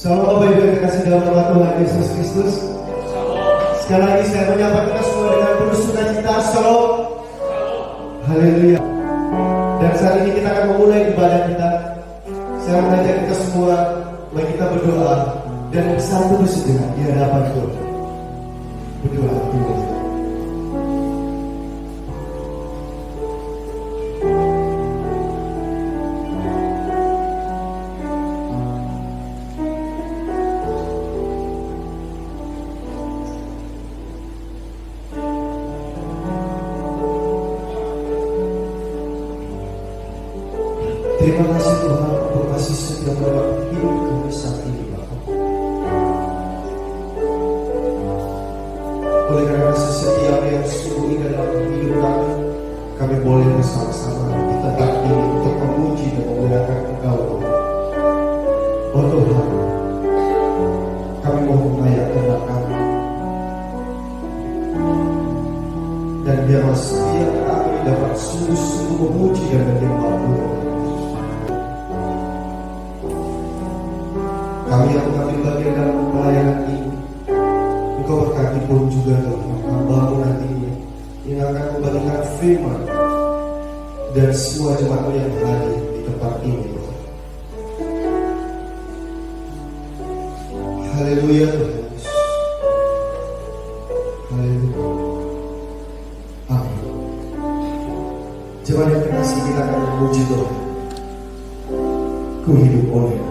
Salam Bapak Ibu yang terkasih dalam nama Tuhan Yesus Kristus. Sekali lagi saya menyapa kita semua dengan penuh sukacita. Shalom. Haleluya. Dan saat ini kita akan memulai ibadah kita. Saya mengajak kita semua, mari kita berdoa dan bersatu sejenak di hadapan Tuhan. Berdoa dulu. Terima kasih Tuhan untuk kasih setia dalam hidup kami saat ini Bapak. Oleh karena kasih setia yang sungguh indah dalam hidup kami boleh bersama-sama di tempat ini untuk memuji dan memuliakan Engkau Tuhan. Oh Tuhan, kami mau mengayak kehendak kami, dan biarlah setiap kami dapat sungguh-sungguh memuji dan menyembah Tuhan. Kami yang mengambil bagian dalam pelayanan ini, Engkau berkati pun juga Tuhan hamba-Mu nanti ini yang akan membagikan firman dan semua jemaat yang hadir di tempat ini Tuhan. Haleluya Tuhan Yesus. Haleluya. Amin. Jemaat yang terkasih, kita akan memuji Tuhan. Ku hidup oleh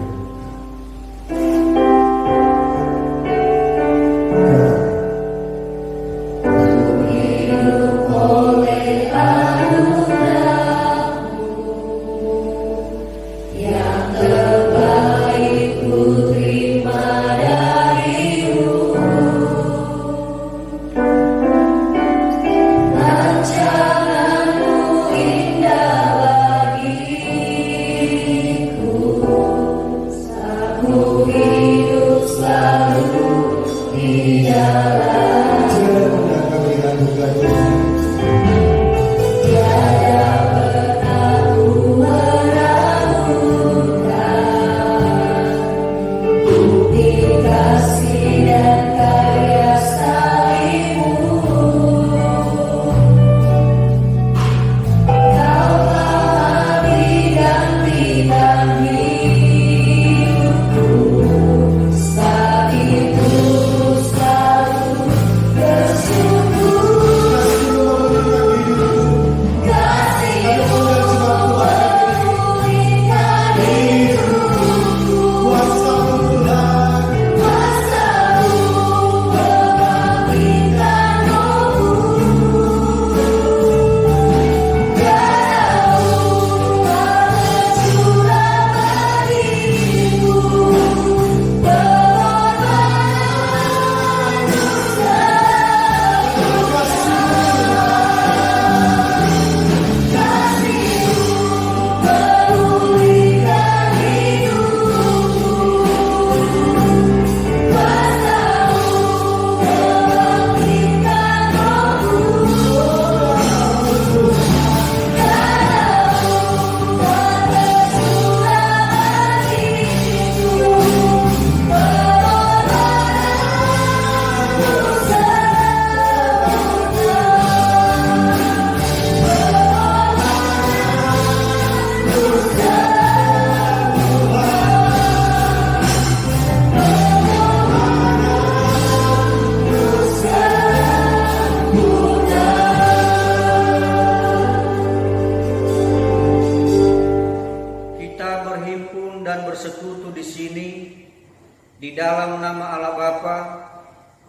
di dalam nama Allah Bapa,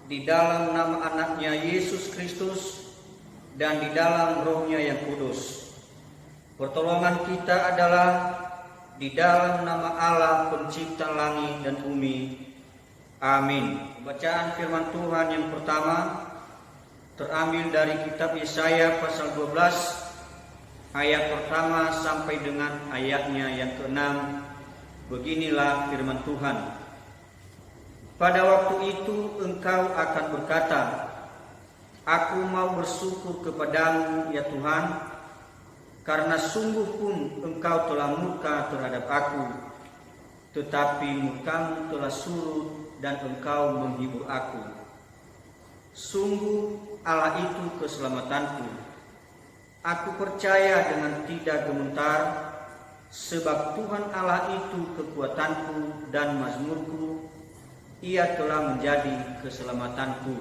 di dalam nama anaknya Yesus Kristus, dan di dalam rohnya yang kudus. Pertolongan kita adalah di dalam nama Allah pencipta langit dan bumi. Amin. Bacaan firman Tuhan yang pertama terambil dari kitab Yesaya pasal 12 ayat pertama sampai dengan ayatnya yang ke-6. Beginilah firman Tuhan. Pada waktu itu engkau akan berkata, aku mau bersyukur kepadamu ya Tuhan, karena sungguh pun engkau telah murka terhadap aku. tetapi murkamu telah surut dan engkau menghibur aku. Sungguh Allah itu keselamatanku. Aku percaya dengan tidak gemetar, sebab Tuhan Allah itu kekuatanku dan mazmurku. Ia telah menjadi keselamatanku.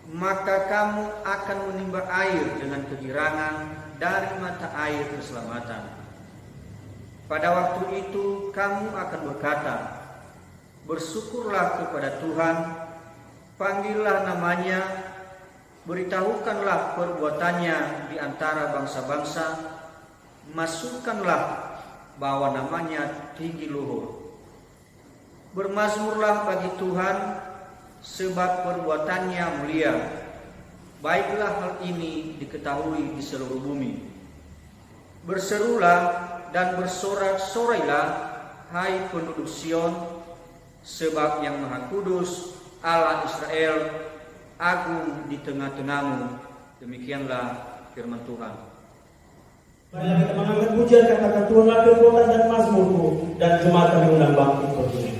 Maka kamu akan menimba air dengan kegirangan dari mata air keselamatan. Pada waktu itu kamu akan berkata, bersyukurlah kepada Tuhan, panggillah namanya, beritahukanlah perbuatannya di antara bangsa-bangsa, masukkanlah bahwa namanya tinggi luhur. Bermazmurlah bagi Tuhan, sebab perbuatannya mulia. Baiklah hal ini diketahui di seluruh bumi. Berserulah dan bersorak-sorailah, hai penduduk Sion, sebab yang Maha Kudus, Allah Israel, agung di tengah-tengahmu. Demikianlah firman Tuhan. Marilah kita mengangkat pujian, katakan Tuhanlah kekuatan dan mazmurku, dan jemaat kami undang bangkit berdiri.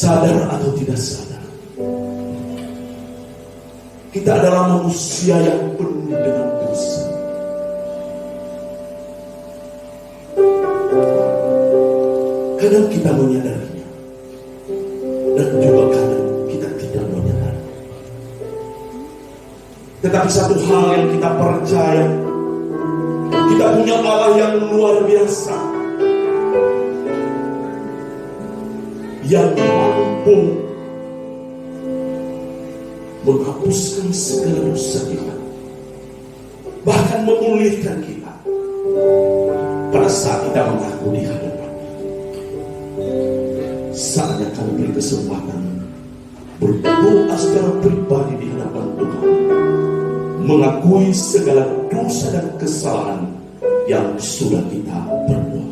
sadar atau tidak sadar, kita adalah manusia yang penuh dengan dosa. Kadang kita menyadarinya, dan juga kadang kita tidak menyadari. Tetapi satu hal yang kita percaya, kita punya Allah yang luar biasa. yang mampu menghapuskan segala dosa kita, bahkan memulihkan kita pada saat kita mengaku di hadapan-Nya. Saatnya kami beri kesempatan berdoa secara pribadi di hadapan Tuhan, mengakui segala dosa dan kesalahan yang sudah kita perbuat.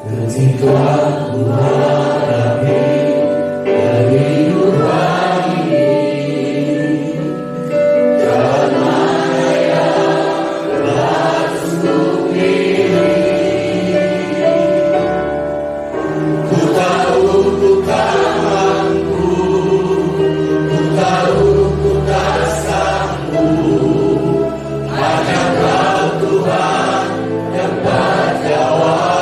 Ketika menghadapi kehidupan ini, jalan mana yang harus kupilih? Ku tahu ku tak mampu, ku tahu ku tak sanggup, hanya Kau Tuhan yang berjawab.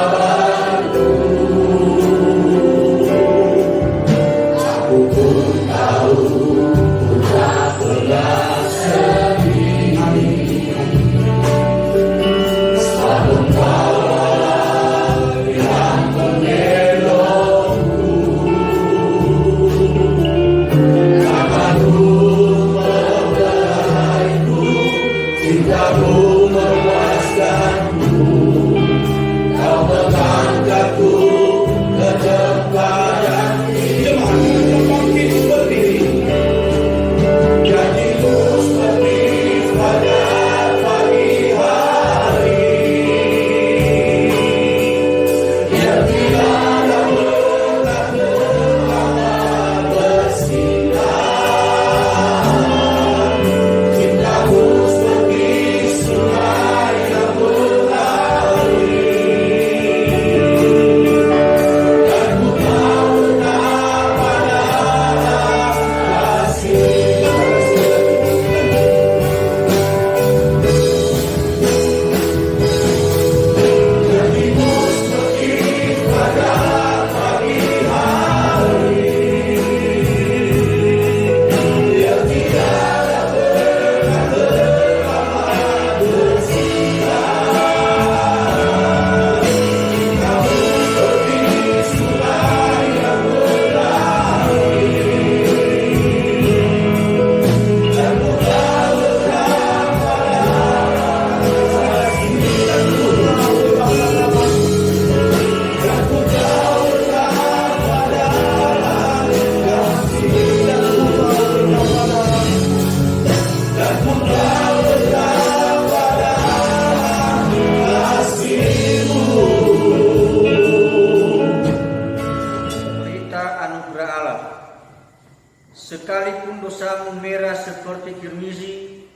Sekalipun dosamu merah seperti kirmizi,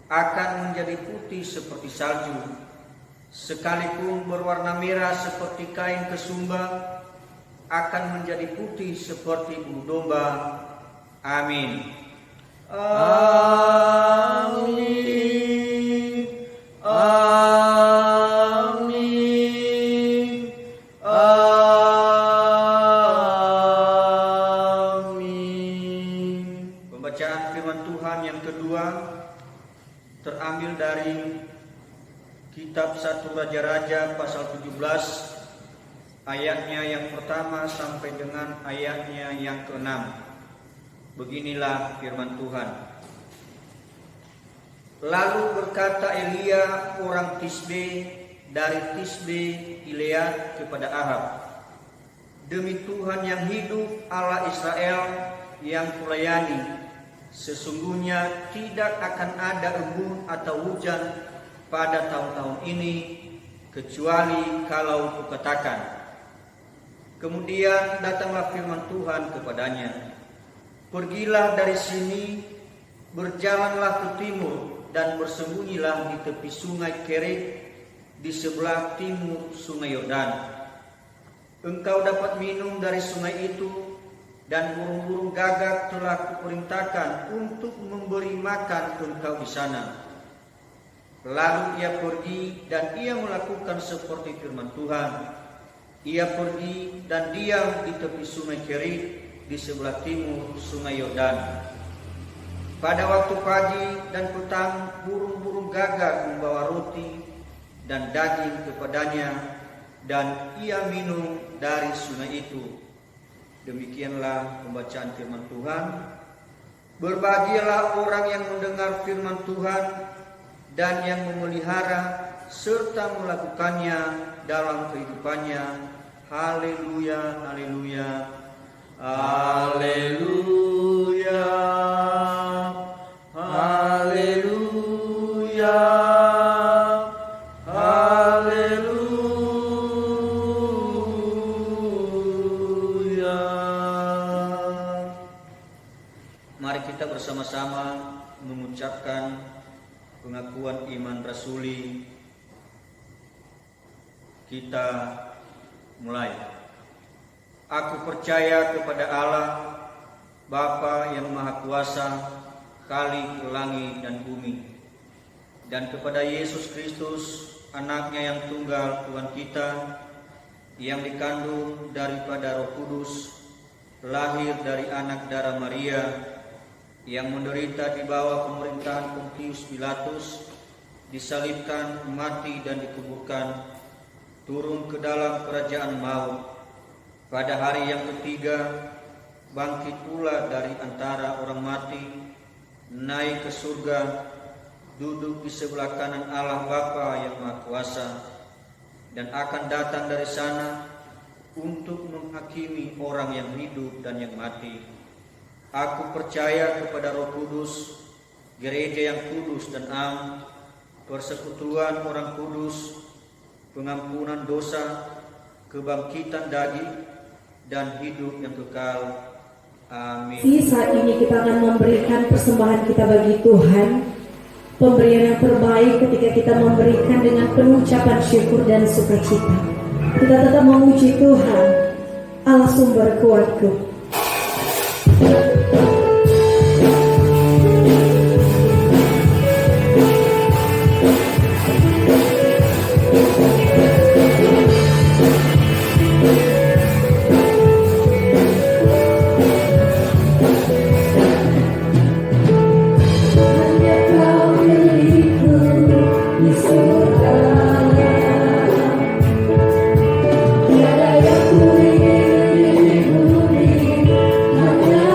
akan menjadi putih seperti salju. Sekalipun berwarna merah seperti kain kesumba, akan menjadi putih seperti bulu domba. Amin. Amin. Amin. Amin. Pembacaan firman Tuhan yang kedua terambil dari kitab 1 Raja-Raja pasal 17 ayatnya yang pertama sampai dengan ayatnya yang ke-6. Beginilah firman Tuhan. Lalu berkata Elia orang Tisbe dari Tisbe Gilead kepada Ahab, demi Tuhan yang hidup, Allah Israel yang kulayani, sesungguhnya tidak akan ada embun atau hujan pada tahun-tahun ini, kecuali kalau kukatakan. Kemudian datanglah firman Tuhan kepadanya, pergilah dari sini, berjalanlah ke timur, dan bersembunyilah di tepi sungai Kerit, di sebelah timur sungai Yordan. Engkau dapat minum dari sungai itu, dan burung-burung gagak telah kuperintahkan untuk memberi makan engkau di sana. Lalu ia pergi dan ia melakukan seperti firman Tuhan. Ia pergi dan diam di tepi sungai Kerit di sebelah timur sungai Yordan. Pada waktu pagi dan petang burung-burung gagak membawa roti dan daging kepadanya, dan ia minum dari sungai itu. Demikianlah pembacaan firman Tuhan. Berbahagialah orang yang mendengar firman Tuhan dan yang memelihara serta melakukannya dalam kehidupannya. Haleluya, haleluya, haleluya, haleluya, haleluya. Mari kita bersama-sama mengucapkan pengakuan iman rasuli. Kita mulai. Aku percaya kepada Allah, Bapa yang Maha Kuasa, Khalik langit dan bumi, dan kepada Yesus Kristus, Anaknya yang tunggal Tuhan kita, yang dikandung daripada Roh Kudus, lahir dari anak darah Maria, yang menderita di bawah pemerintahan Pontius Pilatus, disalibkan, mati dan dikuburkan, turun ke dalam kerajaan maut. Pada hari yang ketiga, bangkit pula dari antara orang mati, naik ke surga, duduk di sebelah kanan Allah Bapa yang Maha Kuasa, dan akan datang dari sana untuk menghakimi orang yang hidup dan yang mati. Aku percaya kepada Roh Kudus, gereja yang kudus dan am, persekutuan orang kudus, pengampunan dosa, kebangkitan daging, dan hidup yang kekal. Amin. Saat ini kita akan memberikan persembahan kita bagi Tuhan, pemberian yang terbaik ketika kita memberikan dengan penuh ucapan syukur dan sukacita. Kita tetap memuji Tuhan, Allah sumber kuatku. Tiada yang ku ingin, hanya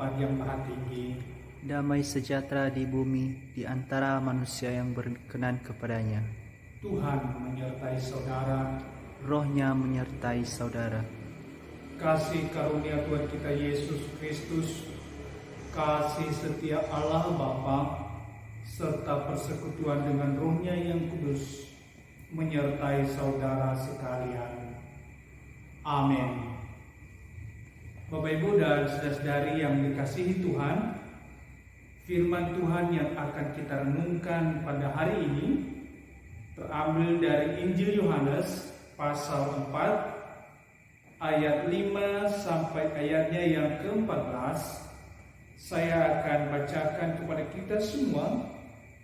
tempat yang maha tinggi. Damai sejahtera di bumi di antara manusia yang berkenan kepadanya. Tuhan menyertai saudara. Rohnya menyertai saudara. Kasih karunia Tuhan kita Yesus Kristus, kasih setia Allah Bapa, serta persekutuan dengan Roh-Nya yang kudus menyertai saudara sekalian. Amin. Bapak Ibu dan saudara-saudari yang dikasihi Tuhan, firman Tuhan yang akan kita renungkan pada hari ini terambil dari Injil Yohanes pasal 4 ayat 5 sampai ayatnya yang ke-14. Saya akan bacakan kepada kita semua.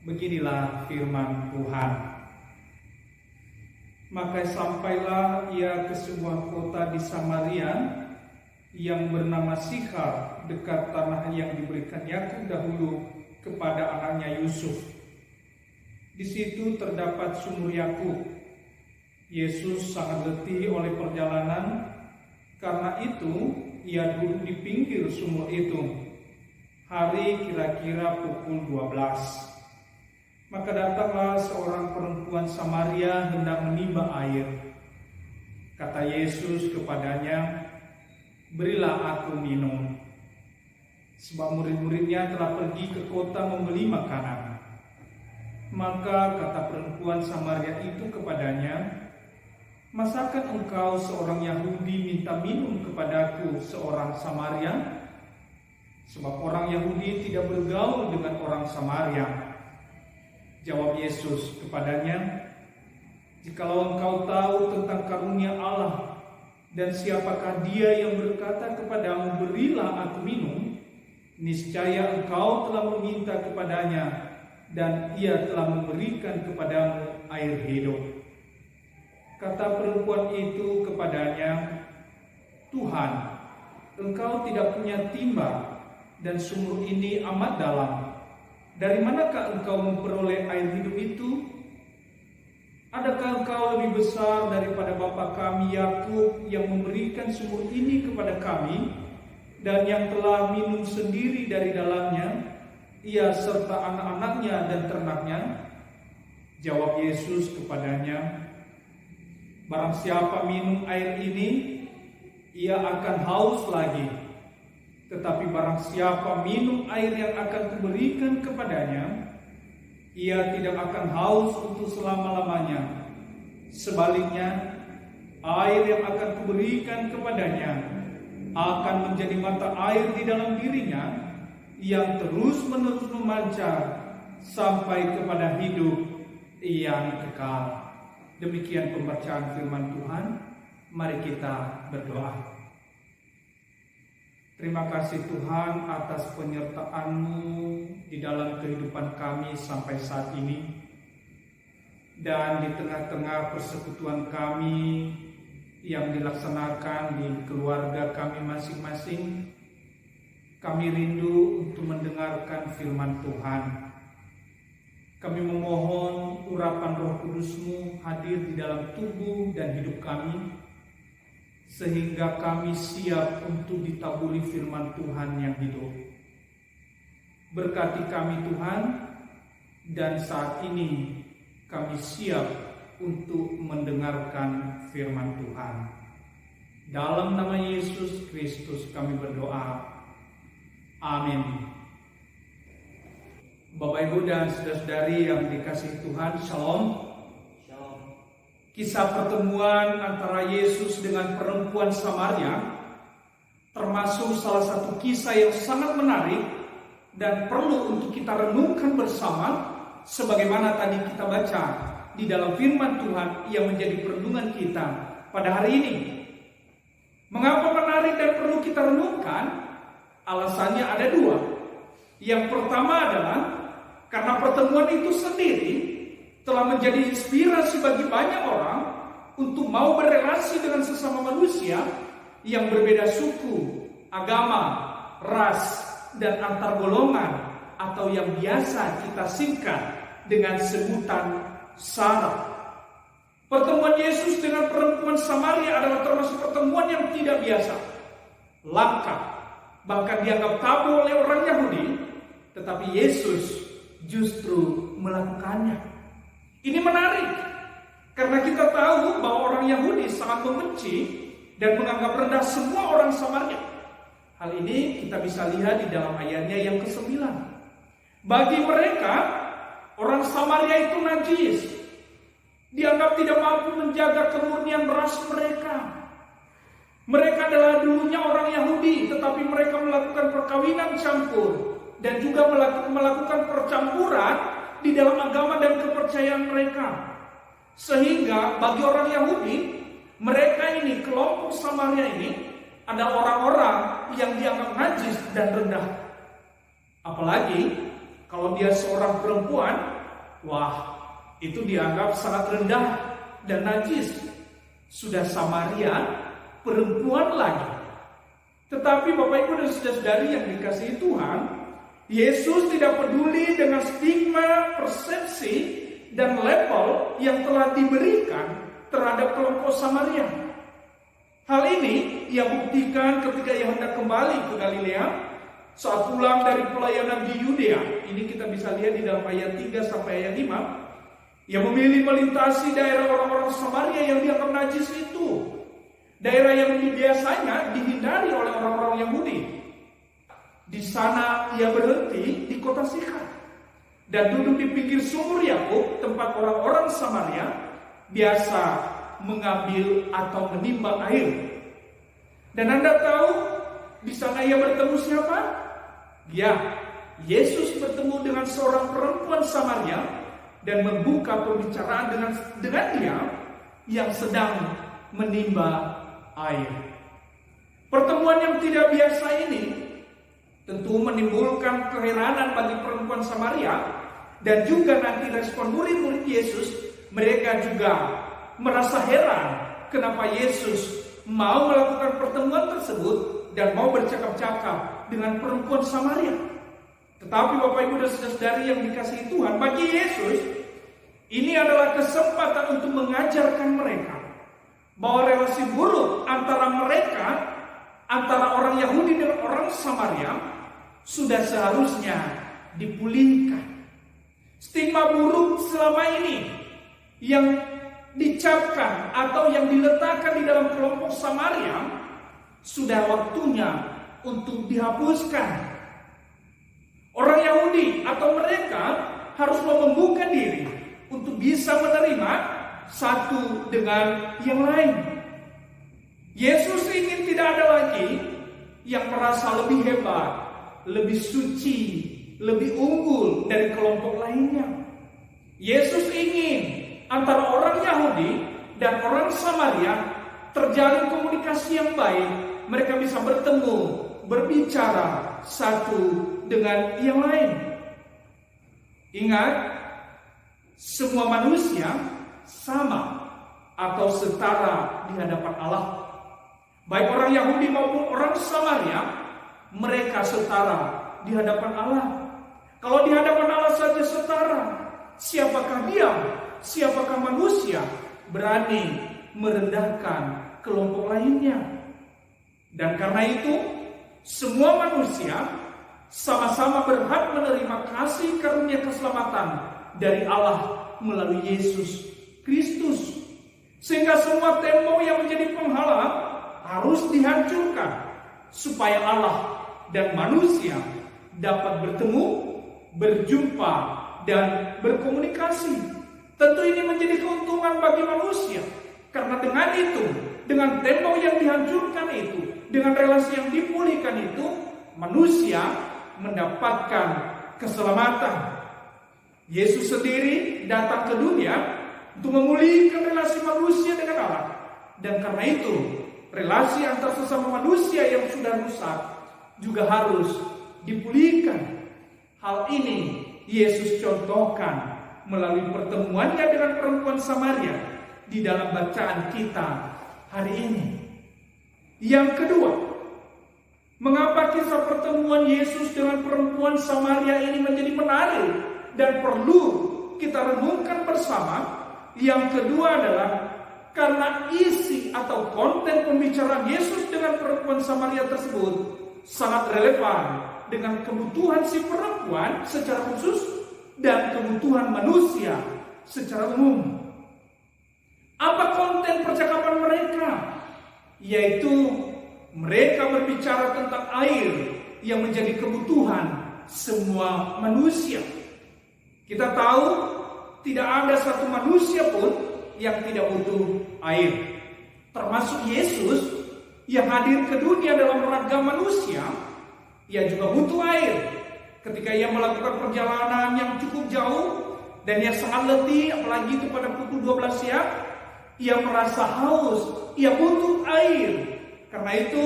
Beginilah firman Tuhan. Maka sampailah ia ke sebuah kota di Samaria yang bernama Sikhar, dekat tanah yang diberikan Yakub dahulu kepada anaknya Yusuf. Di situ terdapat sumur Yakub. Yesus sangat letih oleh perjalanan, karena itu ia duduk di pinggir sumur itu. Hari kira-kira pukul 12. Maka datanglah seorang perempuan Samaria hendak menimba air. Kata Yesus kepadanya, "Berilah aku minum." Sebab murid-muridnya telah pergi ke kota membeli makanan. Maka kata perempuan Samaria itu kepadanya, "Masakan engkau seorang Yahudi minta minum kepadaku seorang Samaria? Sebab orang Yahudi tidak bergaul dengan orang Samaria." Jawab Yesus kepadanya, "Jikalau engkau tahu tentang karunia Allah dan siapakah dia yang berkata kepadamu, 'Berilah aku minum,' niscaya engkau telah meminta kepadanya, dan ia telah memberikan kepadamu air hidup." Kata perempuan itu kepadanya, "Tuhan, engkau tidak punya timba, dan sumur ini amat dalam. Dari manakah engkau memperoleh air hidup itu? Adakah engkau lebih besar daripada bapa kami Yakub yang memberikan sumur ini kepada kami, dan yang telah minum sendiri dari dalamnya, ia serta anak-anaknya dan ternaknya?" Jawab Yesus kepadanya, "Barang siapa minum air ini, ia akan haus lagi. Tetapi barang siapa minum air yang akan kuberikan kepadanya, ia tidak akan haus untuk selama-lamanya. Sebaliknya, air yang akan kuberikan kepadanya akan menjadi mata air di dalam dirinya, yang terus-menerus memancar sampai kepada hidup yang kekal." Demikian pembacaan firman Tuhan. Mari kita berdoa. Terima kasih Tuhan atas penyertaan-Mu di dalam kehidupan kami sampai saat ini. Dan di tengah-tengah persekutuan kami yang dilaksanakan di keluarga kami masing-masing, kami rindu untuk mendengarkan firman Tuhan. Kami memohon urapan Roh Kudus-Mu hadir di dalam tubuh dan hidup kami, sehingga kami siap untuk ditaburi firman Tuhan yang hidup. Berkati kami Tuhan, dan saat ini kami siap untuk mendengarkan firman Tuhan. Dalam nama Yesus Kristus kami berdoa. Amin. Bapak Ibu dan saudara-saudari yang dikasihi Tuhan, Shalom. Kisah pertemuan antara Yesus dengan perempuan Samaria termasuk salah satu kisah yang sangat menarik dan perlu untuk kita renungkan bersama, sebagaimana tadi kita baca di dalam firman Tuhan yang menjadi perenungan kita pada hari ini. Mengapa menarik dan perlu kita renungkan? Alasannya ada dua. Yang pertama adalah karena pertemuan itu sendiri telah menjadi inspirasi bagi banyak orang untuk mau berrelasi dengan sesama manusia yang berbeda suku, agama, ras, dan antar golongan, atau yang biasa kita singkat dengan sebutan SARA. Pertemuan Yesus dengan perempuan Samaria adalah termasuk pertemuan yang tidak biasa, langka, bahkan dianggap tabu oleh orang Yahudi, tetapi Yesus justru melakukannya. Ini menarik, karena kita tahu bahwa orang Yahudi sangat membenci dan menganggap rendah semua orang Samaria. Hal ini kita bisa lihat di dalam ayatnya yang ke-9. Bagi mereka, orang Samaria itu najis. Dianggap tidak mampu menjaga kemurnian ras mereka. Mereka adalah dulunya orang Yahudi, tetapi mereka melakukan perkawinan campur dan juga melakukan percampuran di dalam agama dan kepercayaan mereka. Sehingga bagi orang Yahudi, mereka ini, kelompok Samaria ini, ada orang-orang yang dianggap najis dan rendah. Apalagi kalau dia seorang perempuan, wah, itu dianggap sangat rendah dan najis. Sudah Samaria, perempuan lagi. Tetapi Bapak Ibu dan saudara-saudari yang dikasihi Tuhan, Yesus tidak peduli dengan stigma, persepsi, dan level yang telah diberikan terhadap kelompok Samaria. Hal ini ia buktikan ketika ia hendak kembali ke Galilea saat pulang dari pelayanan di Yudea. Ini kita bisa lihat di dalam ayat 3 sampai ayat 5. Ia memilih melintasi daerah orang-orang Samaria yang dianggap najis itu. Daerah yang biasanya dihindari oleh orang-orang Yahudi. Di sana ia berhenti di kota Sikhar dan duduk di pinggir sumur Yakub, tempat orang-orang Samaria biasa mengambil atau menimba air. Dan Anda tahu di sana ia bertemu siapa? Ya, Yesus bertemu dengan seorang perempuan Samaria dan membuka pembicaraan dengan dia yang sedang menimba air. Pertemuan yang tidak biasa ini tentu menimbulkan keheranan bagi perempuan Samaria dan juga nanti respon murid-murid Yesus. Mereka juga merasa heran kenapa Yesus mau melakukan pertemuan tersebut dan mau bercakap-cakap dengan perempuan Samaria. Tetapi Bapak Ibu dan saudara-saudari yang dikasihi Tuhan, bagi Yesus ini adalah kesempatan untuk mengajarkan mereka bahwa relasi buruk antara mereka, antara orang Yahudi dan orang Samaria, sudah seharusnya dipulihkan. Stigma buruk selama ini yang dicapkan atau yang diletakkan di dalam kelompok Samaria sudah waktunya untuk dihapuskan. Orang Yahudi atau mereka harus membuka diri untuk bisa menerima satu dengan yang lain. Yesus ingin tidak ada lagi yang merasa lebih hebat, lebih suci, lebih unggul dari kelompok lainnya. Yesus ingin antara orang Yahudi dan orang Samaria terjalin komunikasi yang baik. Mereka bisa bertemu, berbicara satu dengan yang lain. Ingat, semua manusia sama atau setara di hadapan Allah. Baik orang Yahudi maupun orang Samaria, mereka setara di hadapan Allah. Kalau di hadapan Allah saja setara, siapakah dia? Siapakah manusia berani merendahkan kelompok lainnya? Dan karena itu, semua manusia sama-sama berhak menerima kasih karunia keselamatan dari Allah melalui Yesus Kristus. Sehingga semua tembok yang menjadi penghalang harus dihancurkan supaya Allah dan manusia dapat bertemu, berjumpa, dan berkomunikasi. Tentu ini menjadi keuntungan bagi manusia, karena dengan itu, dengan tembok yang dihancurkan itu, dengan relasi yang dipulihkan itu, manusia mendapatkan keselamatan. Yesus sendiri datang ke dunia untuk memulihkan relasi manusia dengan Allah. Dan karena itu, relasi antar sesama manusia yang sudah rusak juga harus dipulihkan. Hal ini Yesus contohkan melalui pertemuannya dengan perempuan Samaria di dalam bacaan kita hari ini. Yang kedua, mengapa kisah pertemuan Yesus dengan perempuan Samaria ini menjadi menarik dan perlu kita renungkan bersama? Yang kedua adalah karena isi atau konten pembicaraan Yesus dengan perempuan Samaria tersebut sangat relevan dengan kebutuhan si perempuan secara khusus dan kebutuhan manusia secara umum. Apa konten percakapan mereka? Yaitu mereka berbicara tentang air yang menjadi kebutuhan semua manusia. Kita tahu tidak ada satu manusia pun yang tidak butuh air. Termasuk Yesus yang hadir ke dunia dalam ragam manusia, ia juga butuh air. Ketika ia melakukan perjalanan yang cukup jauh dan ia sangat letih, apalagi itu pada pukul 12 siang, ia merasa haus, ia butuh air. Karena itu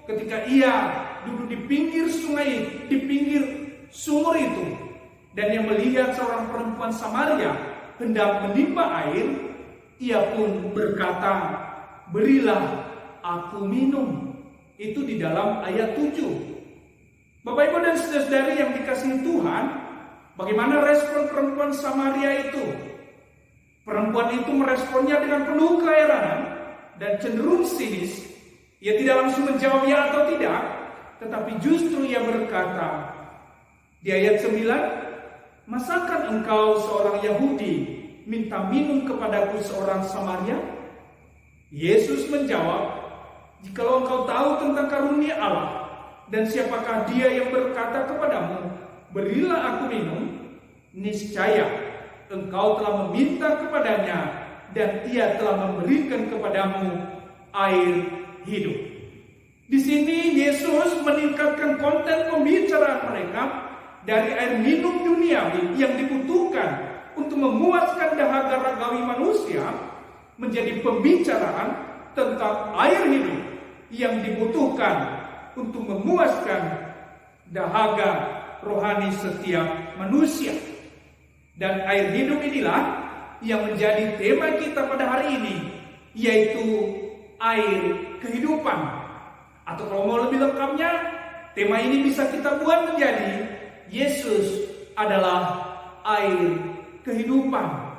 ketika ia duduk di pinggir sungai, di pinggir sumur itu, dan ia melihat seorang perempuan Samaria hendak menimba air, ia pun berkata, "Berilah aku minum." Itu di dalam ayat 7. Bapak, Ibu, dan saudara-saudari yang dikasihi Tuhan, bagaimana respon perempuan Samaria itu? Perempuan itu meresponnya dengan penuh keheranan dan cenderung sinis. Ia tidak langsung menjawab ya atau tidak, tetapi justru ia berkata di ayat 9, "Masakan engkau seorang Yahudi minta minum kepadaku seorang Samaria?" Yesus menjawab, "Jikalau engkau tahu tentang karunia Allah, dan siapakah dia yang berkata kepadamu, 'Berilah aku minum,' niscaya engkau telah meminta kepadanya, dan ia telah memberikan kepadamu air hidup." Di sini Yesus meningkatkan konten pembicaraan mereka dari air minum duniawi yang dibutuhkan untuk memuaskan dahaga ragawi manusia menjadi pembicaraan tentang air hidup yang dibutuhkan untuk memuaskan dahaga rohani setiap manusia. Dan air hidup inilah yang menjadi tema kita pada hari ini, yaitu air kehidupan. Atau kalau mau lebih lengkapnya, tema ini bisa kita buat menjadi Yesus adalah air kehidupan.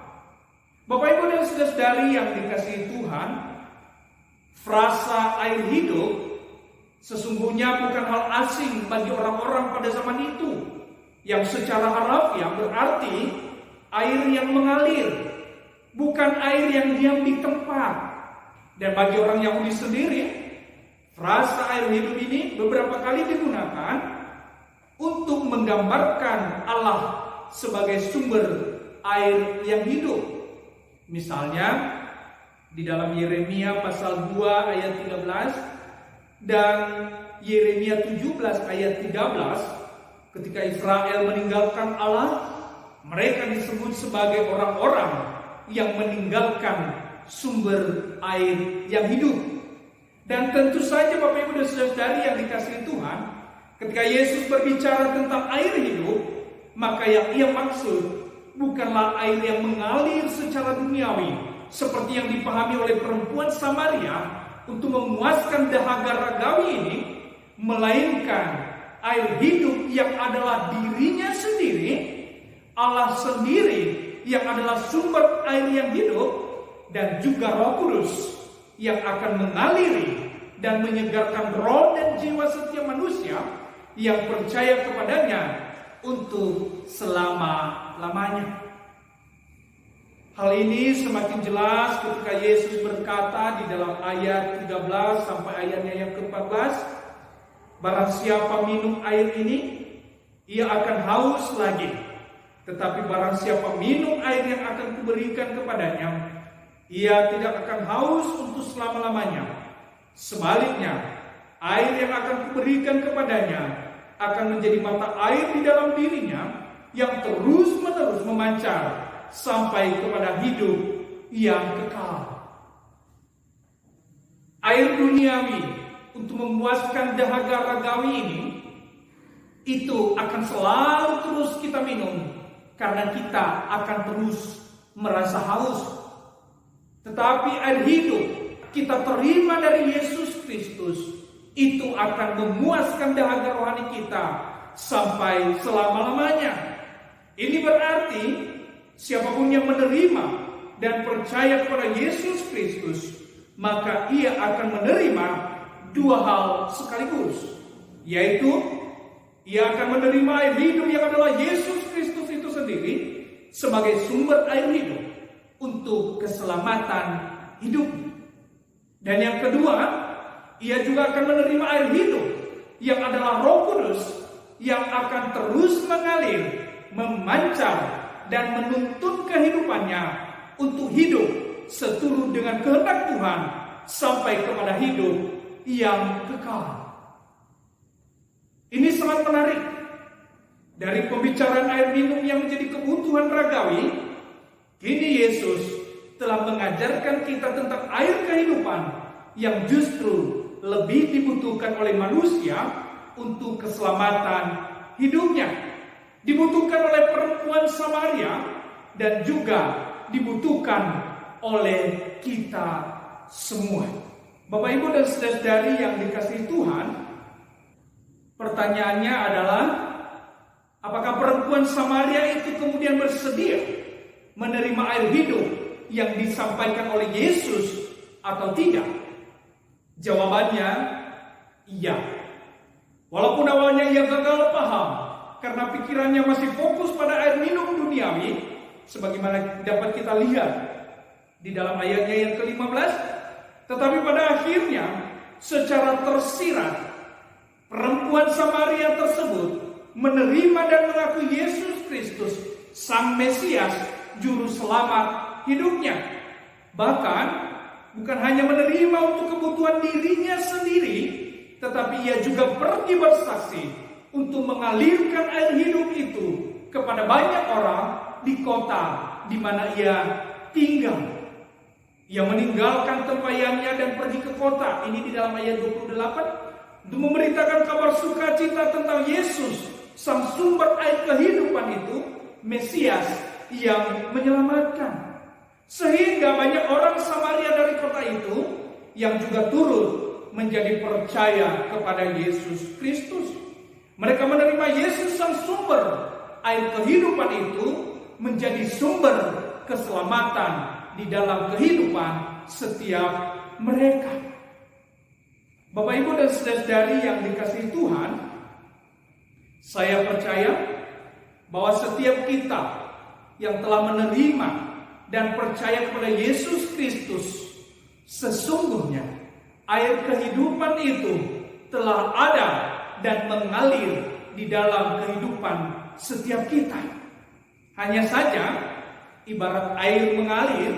Bapak, Ibu, dan saudara-saudari yang dikasihi Tuhan, frasa air hidup sesungguhnya bukan hal asing bagi orang-orang pada zaman itu, yang secara harafiah berarti air yang mengalir, bukan air yang diam di tempat. Dan bagi orang Yahudi sendiri, frasa air hidup ini beberapa kali digunakan untuk menggambarkan Allah sebagai sumber air yang hidup. Misalnya di dalam Yeremia pasal 2 ayat 13 dan Yeremia 17 ayat 13, ketika Israel meninggalkan Allah, mereka disebut sebagai orang-orang yang meninggalkan sumber air yang hidup. Dan tentu saja Bapak, Ibu, dan saudara-saudari yang dikasihi Tuhan, ketika Yesus berbicara tentang air hidup, maka yang ia maksud bukanlah air yang mengalir secara duniawi seperti yang dipahami oleh perempuan Samaria untuk memuaskan dahaga ragawi ini, melainkan air hidup yang adalah dirinya sendiri, Allah sendiri yang adalah sumber air yang hidup, dan juga Roh Kudus yang akan mengaliri dan menyegarkan roh dan jiwa setiap manusia yang percaya kepadanya untuk selama-lamanya. Hal ini semakin jelas ketika Yesus berkata di dalam ayat 13 sampai ayatnya yang ke-14, "Barang siapa minum air ini, ia akan haus lagi. Tetapi barang siapa minum air yang akan kuberikan kepadanya, ia tidak akan haus untuk selama-lamanya. Sebaliknya, air yang akan kuberikan kepadanya akan menjadi mata air di dalam dirinya yang terus-menerus memancar sampai kepada hidup yang kekal." Air duniawi untuk memuaskan dahaga ragawi ini, itu akan selalu terus kita minum karena kita akan terus merasa haus. Tetapi air hidup kita terima dari Yesus Kristus, itu akan memuaskan dahaga rohani kita sampai selama-lamanya. Ini berarti siapapun yang menerima dan percaya kepada Yesus Kristus, maka ia akan menerima dua hal sekaligus. yaitu ia akan menerima air hidup yang adalah Yesus Kristus itu sendiri sebagai sumber air hidup untuk keselamatan hidupnya. Dan yang kedua, ia juga akan menerima air hidup yang adalah Roh Kudus yang akan terus mengalir, memancar, dan menuntun kehidupannya untuk hidup seturut dengan kehendak Tuhan sampai kepada hidup yang kekal. Ini sangat menarik. Dari pembicaraan air minum yang menjadi kebutuhan ragawi, kini Yesus telah mengajarkan kita tentang air kehidupan yang justru lebih dibutuhkan oleh manusia untuk keselamatan hidupnya. Dibutuhkan oleh perempuan Samaria dan juga dibutuhkan oleh kita semua. Bapak, Ibu, dan saudara-saudari yang dikasihi Tuhan, pertanyaannya adalah, apakah perempuan Samaria itu kemudian bersedia menerima air hidup yang disampaikan oleh Yesus atau tidak? Jawabannya, iya. Walaupun awalnya ia gagal paham karena pikirannya masih fokus pada air minum duniawi, sebagaimana dapat kita lihat di dalam ayatnya yang ke-15, tetapi pada akhirnya secara tersirat perempuan Samaria tersebut menerima dan mengakui Yesus Kristus, Sang Mesias, Juru Selamat hidupnya. Bahkan bukan hanya menerima untuk kebutuhan dirinya sendiri, tetapi ia juga pergi bersaksi untuk mengalirkan air hidup itu kepada banyak orang di kota di mana ia tinggal. Ia meninggalkan tempayannya dan pergi ke kota. Ini di dalam ayat 28. Untuk memberitakan kabar sukacita tentang Yesus, Sang sumber air kehidupan itu, Mesias yang menyelamatkan. Sehingga banyak orang Samaria dari kota itu yang juga turut menjadi percaya kepada Yesus Kristus. Mereka menerima Yesus, Sang sumber air kehidupan itu, menjadi sumber keselamatan di dalam kehidupan setiap mereka. Bapak, Ibu, dan saudara-saudari yang dikasihi Tuhan, saya percaya bahwa setiap kita yang telah menerima dan percaya kepada Yesus Kristus, sesungguhnya air kehidupan itu telah ada dan mengalir di dalam kehidupan setiap kita. Hanya saja, ibarat air mengalir,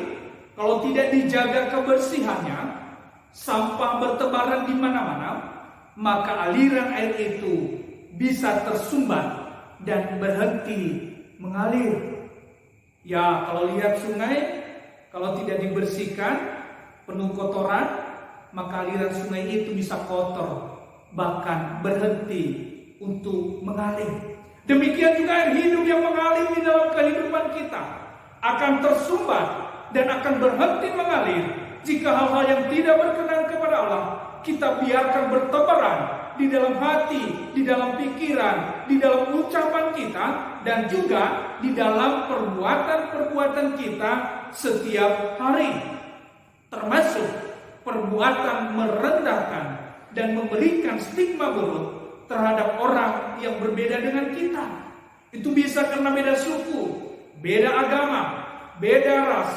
kalau tidak dijaga kebersihannya, sampah bertebaran di mana-mana, maka aliran air itu bisa tersumbat dan berhenti mengalir. Ya, kalau lihat sungai, kalau tidak dibersihkan, penuh kotoran, maka aliran sungai itu bisa kotor, bahkan berhenti untuk mengalir. Demikian juga air hidup yang mengalir di dalam kehidupan kita akan tersumbat dan akan berhenti mengalir jika hal-hal yang tidak berkenan kepada Allah kita biarkan bertebaran di dalam hati, di dalam pikiran, di dalam ucapan kita, dan juga di dalam perbuatan-perbuatan kita setiap hari. Termasuk perbuatan merendahkan dan memberikan stigma buruk terhadap orang yang berbeda dengan kita. Itu bisa karena beda suku, beda agama, beda ras,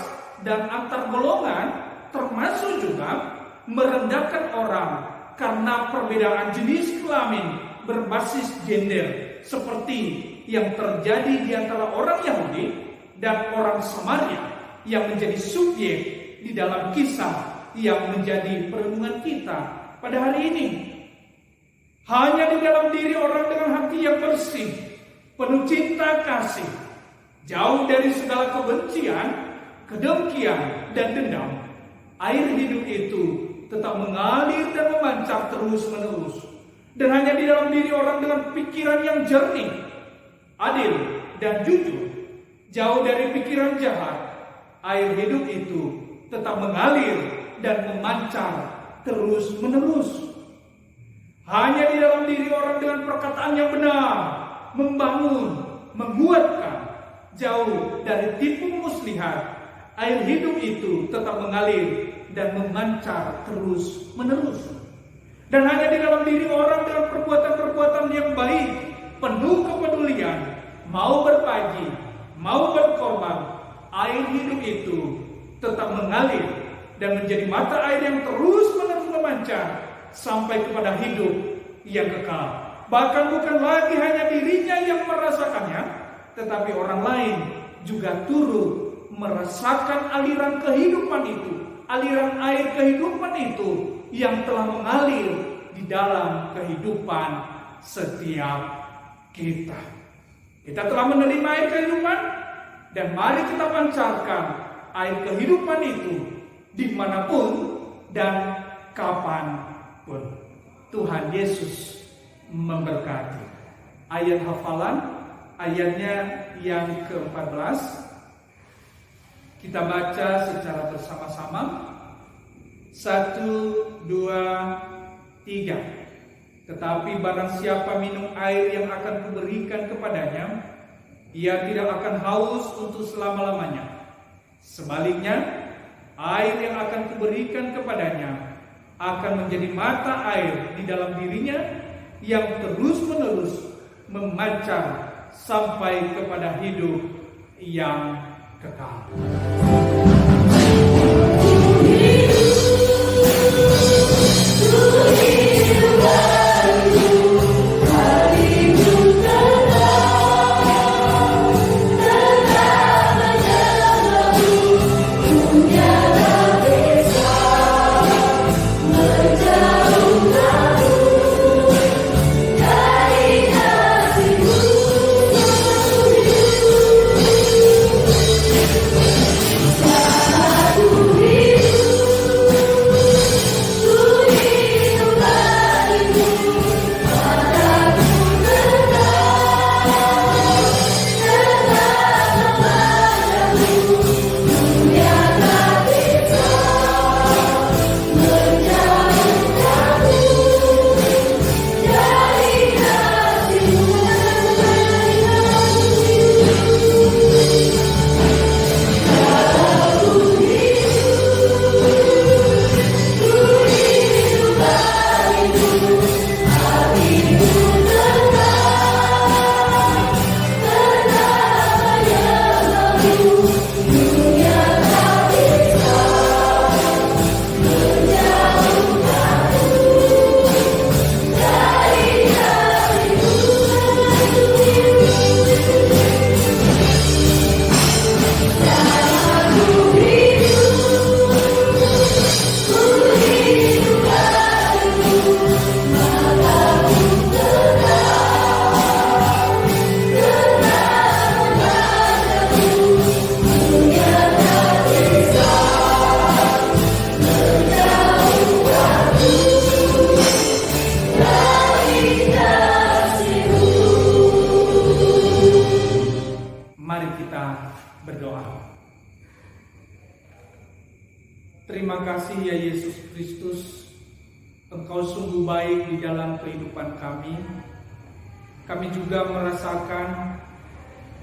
dan antar golongan, termasuk juga merendahkan orang karena perbedaan jenis kelamin berbasis gender, seperti yang terjadi di antara orang Yahudi dan orang Samaria yang menjadi subjek di dalam kisah yang menjadi perenungan kita pada hari ini. Hanya di dalam diri orang dengan hati yang bersih, penuh cinta kasih, jauh dari segala kebencian, kedengkian, dan dendam, air hidup itu tetap mengalir dan memancar terus-menerus. Dan hanya di dalam diri orang dengan pikiran yang jernih, adil, dan jujur, jauh dari pikiran jahat, air hidup itu tetap mengalir dan memancar terus-menerus. Hanya di dalam diri orang dengan perkataan yang benar, membangun, menguatkan, jauh dari tipu muslihat, air hidup itu tetap mengalir dan memancar terus-menerus. Dan hanya di dalam diri orang dengan perbuatan-perbuatan yang baik, penuh kepedulian, mau berbagi, mau berkorban, air hidup itu tetap mengalir dan menjadi mata air yang terus-menerus memancar sampai kepada hidup yang kekal. Bahkan bukan lagi hanya dirinya yang merasakannya, tetapi orang lain juga turut merasakan aliran kehidupan itu, aliran air kehidupan itu yang telah mengalir di dalam kehidupan setiap kita. Kita telah menerima air kehidupan, dan mari kita pancarkan air kehidupan itu dimanapun dan kapanpun. Tuhan Yesus memberkati. Ayat hafalan, ayatnya yang ke-14. Kita baca secara bersama-sama. 1, 2, 3. Tetapi barang siapa minum air yang akan kuberikan kepadanya, ia tidak akan haus untuk selama-lamanya. Sebaliknya, air yang akan kuberikan kepadanya akan menjadi mata air di dalam dirinya yang terus-menerus memancar sampai kepada hidup yang kekal. Terima kasih ya Yesus Kristus, Engkau sungguh baik di dalam kehidupan kami. Kami juga merasakan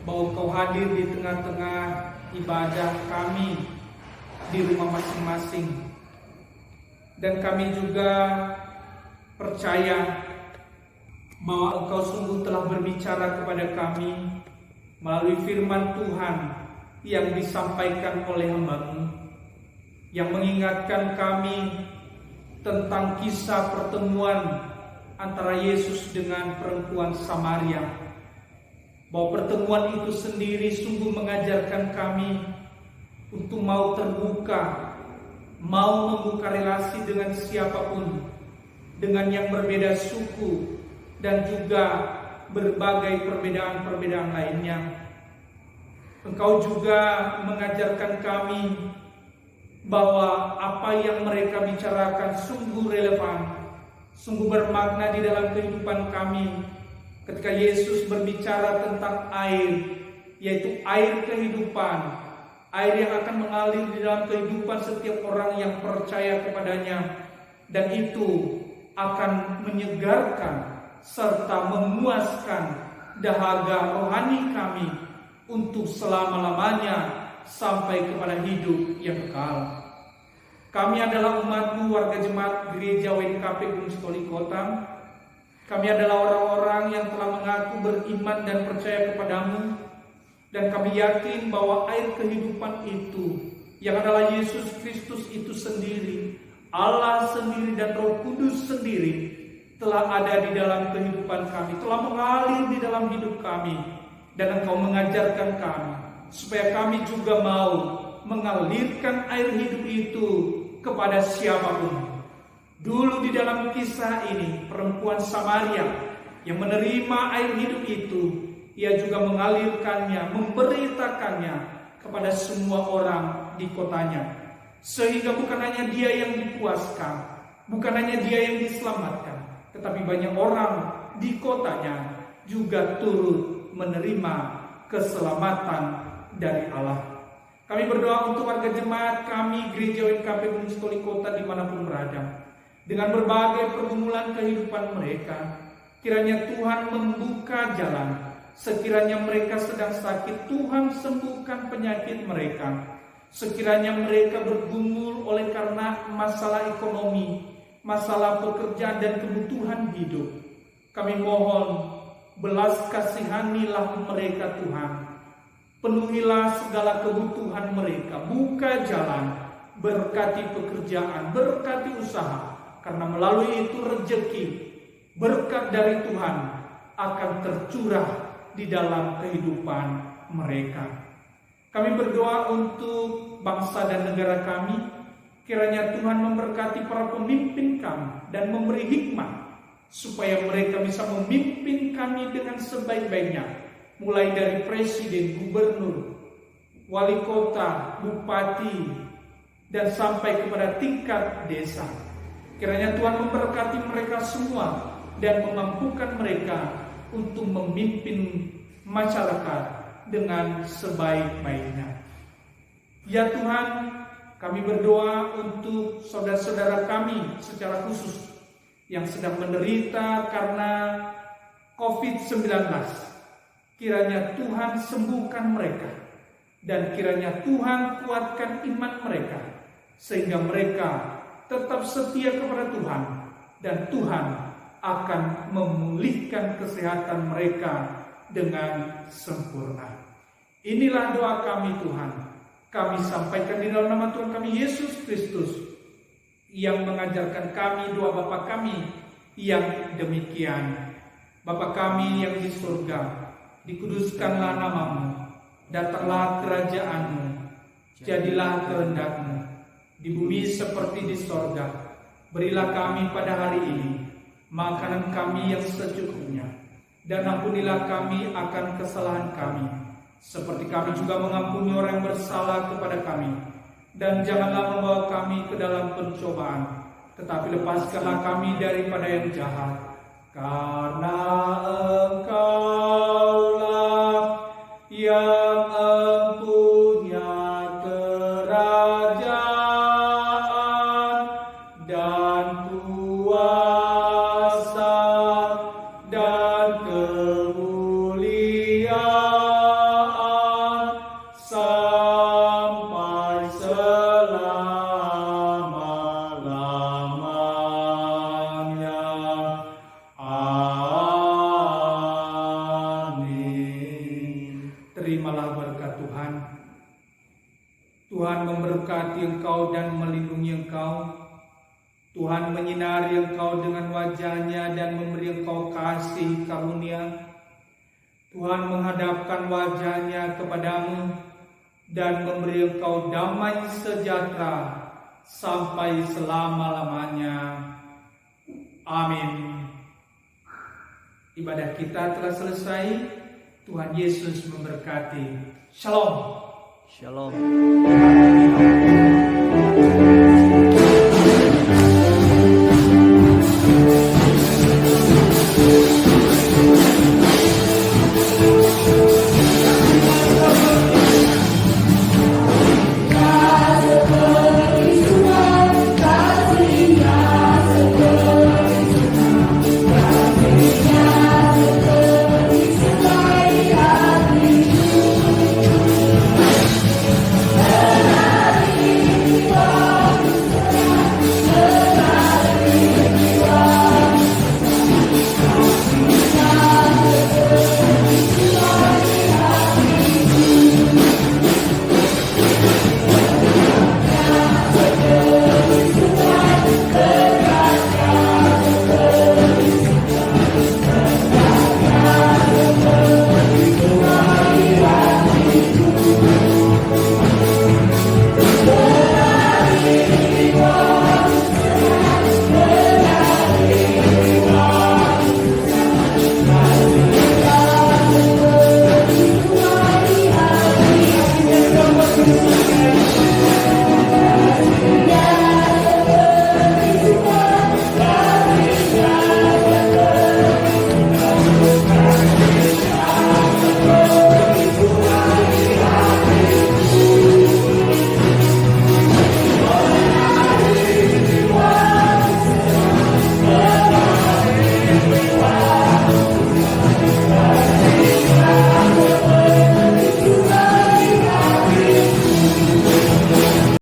bahwa Engkau hadir di tengah-tengah ibadah kami di rumah masing-masing. Dan kami juga percaya bahwa Engkau sungguh telah berbicara kepada kami melalui firman Tuhan yang disampaikan oleh hamba-Mu, yang mengingatkan kami tentang kisah pertemuan antara Yesus dengan perempuan Samaria. Bahwa pertemuan itu sendiri sungguh mengajarkan kami untuk mau terbuka, mau membuka relasi dengan siapapun, dengan yang berbeda suku dan juga berbagai perbedaan-perbedaan lainnya. Engkau juga mengajarkan kami bahwa apa yang mereka bicarakan sungguh relevan, sungguh bermakna di dalam kehidupan kami. Ketika Yesus berbicara tentang air, yaitu air kehidupan, air yang akan mengalir di dalam kehidupan setiap orang yang percaya kepadanya, dan itu akan menyegarkan serta memuaskan dahaga rohani kami untuk selama-lamanya sampai kepada hidup yang kekal. Kami adalah umat-Mu, warga jemaat Gereja WKP Gunung Stoli Kota. Kami adalah orang-orang yang telah mengaku beriman dan percaya kepada-Mu. Dan kami yakin bahwa air kehidupan itu, yang adalah Yesus Kristus itu sendiri, Allah sendiri dan Roh Kudus sendiri, telah ada di dalam kehidupan kami, telah mengalir di dalam hidup kami. Dan Engkau mengajarkan kami, supaya kami juga mau mengalirkan air hidup itu kepada siapapun. Dulu di dalam kisah ini, perempuan Samaria yang menerima air hidup itu, ia juga mengalirkannya, memberitakannya kepada semua orang di kotanya. Sehingga bukan hanya dia yang dipuaskan, bukan hanya dia yang diselamatkan, tetapi banyak orang di kotanya juga turut menerima keselamatan dari Allah. Kami berdoa untuk warga jemaat kami Gereja WKP Gunung Stoli Kota dimanapun berada. Dengan berbagai pergumulan kehidupan mereka, kiranya Tuhan membuka jalan. Sekiranya mereka sedang sakit, Tuhan sembuhkan penyakit mereka. Sekiranya mereka bergumul oleh karena masalah ekonomi, masalah pekerjaan dan kebutuhan hidup, kami mohon belas kasihanilah mereka Tuhan. Penuhilah segala kebutuhan mereka, buka jalan, berkati pekerjaan, berkati usaha, karena melalui itu rezeki, berkat dari Tuhan akan tercurah di dalam kehidupan mereka. Kami berdoa untuk bangsa dan negara kami, kiranya Tuhan memberkati para pemimpin kami dan memberi hikmat, supaya mereka bisa memimpin kami dengan sebaik-baiknya, mulai dari presiden, gubernur, wali kota, bupati, dan sampai kepada tingkat desa. Kiranya Tuhan memberkati mereka semua dan memampukan mereka untuk memimpin masyarakat dengan sebaik-baiknya. Ya Tuhan, kami berdoa untuk saudara-saudara kami secara khusus yang sedang menderita karena COVID-19. Kiranya Tuhan sembuhkan mereka, dan kiranya Tuhan kuatkan iman mereka, sehingga mereka tetap setia kepada Tuhan, dan Tuhan akan memulihkan kesehatan mereka dengan sempurna. Inilah doa kami Tuhan. Kami sampaikan di dalam nama Tuhan kami Yesus Kristus, yang mengajarkan kami doa Bapa kami yang demikian. Bapa kami yang di surga, dikuduskanlah namamu, datanglah kerajaanmu, jadilah kehendak-Mu di bumi seperti di sorga. Berilah kami pada hari ini makanan kami yang secukupnya, dan ampunilah kami akan kesalahan kami, seperti kami juga mengampuni orang yang bersalah kepada kami. Dan janganlah membawa kami ke dalam pencobaan, tetapi lepaskanlah kami daripada yang jahat, karena Engkaulah yang empunya kerajaan dan kuasa dan kemuliaan sampai selama-lamanya. Amin. Terimalah berkat Tuhan. Tuhan memberkati engkau dan melindungi engkau. Tuhan menyinari engkau dengan wajah-Nya dan memberi engkau kasih karunia. Tuhan menghadapkan wajah-Nya kepadamu dan memberi engkau damai sejahtera sampai selama-lamanya. Amin. Ibadah kita telah selesai. Tuhan Yesus memberkati. Shalom. Shalom.